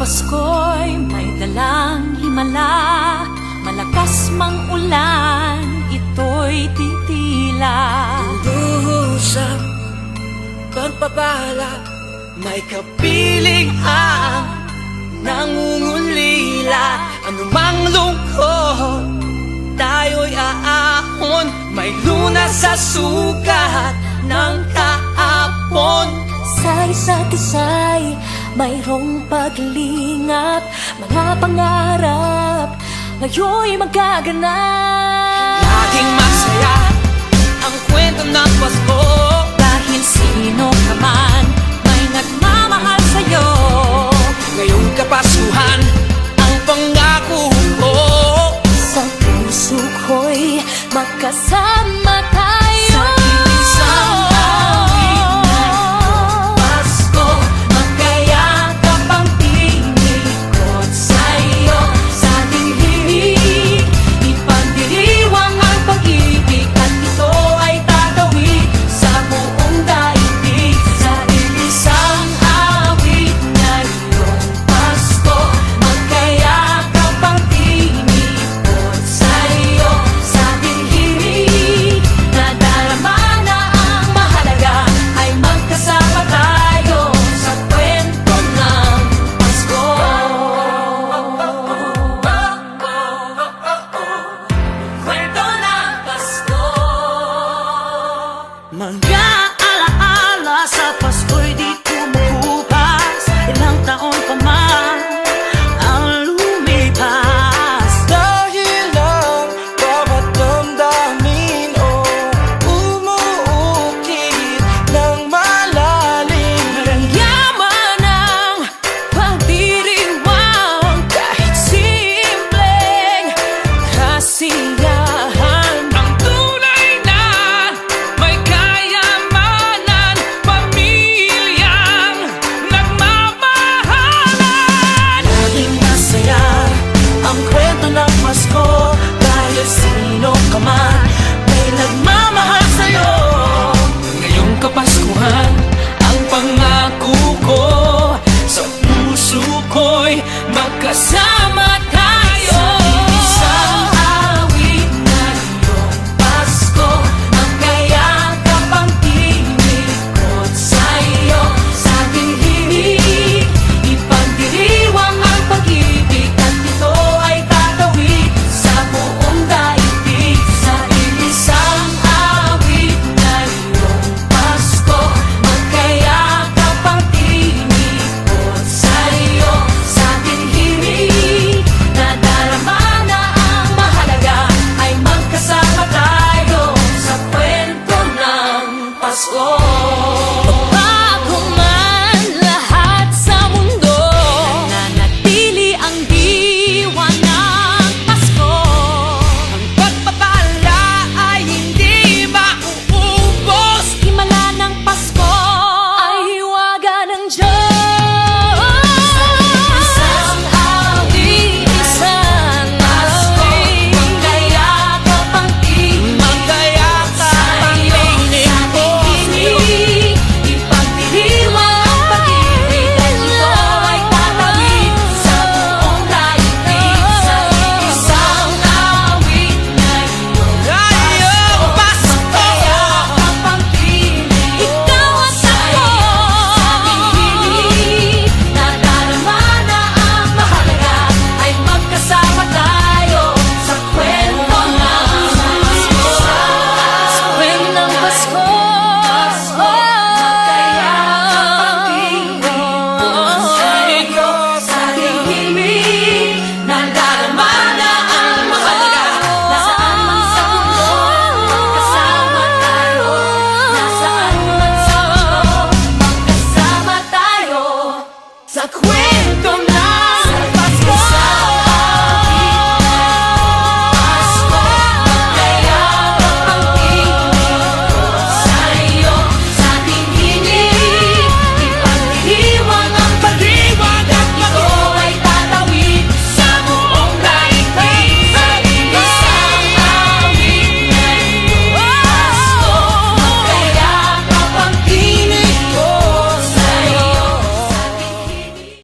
Pasko'y may dalang himala, malakas mang ulan, ito'y titila. Lubusang pagpapala, may kapiling ang nangungulila. Anumang lungkot, tayo'y aahon, may lunas sa sugat ng kahapon. Sa isa't isa'y mayroong paglingap, mga pangarap ngayon'y magaganap. Laging masaya ang kwento ng Pasko, Dahil sino ka man may nagmamahal sa'yo. ngayong Kapaskuhan ang pangako ko. Sa puso ko'y magkasama tayo. Sa isang awit ngayong Pasko, magkayakap ang tinikot sa'yo. Sa ating himig, ipagdiriwang ang pag-ibig, at ito ay tatawid sa buong daigdig. Sa isang awit ngayong Pasko, magkayakap ang tinikot sa'yo. Sa ating himig, nadarama na ang mahalaga, ay magkasama tayo sa kwento ng Pasko. Kwento ng Pasko. Mga alaala sa Pasko'y di kumukupas, ilang taon pa man ang lumipas. Dahil ang bawat damdamin umuukit ng malalim. Yaman ang pagdiriwang, kahit simpleng kasiyahan. Ang tunay na may kayamanan, pamilyang nagmamahalan. Laging masaya ang kwento ng Pasko, dahil sino ka man may nagmamahal sa'yo. Ngayong Kapaskuhan ang pangako ko, sa puso ko'y magkasama tayo. Isang awit ngayong Pasko, magkayakap ang tinikot sa'yo. Sa ating himig, ipagdiriwang ang pag-ibig, at ito ay tatawid sa buong daigdig. Sa isang awit ngayong Pasko, magkayakap ang tinikot sa'yo. Sa ating himig, nadarama na ang mahalaga, ay magkasama tayo sa kwento ng Pasko.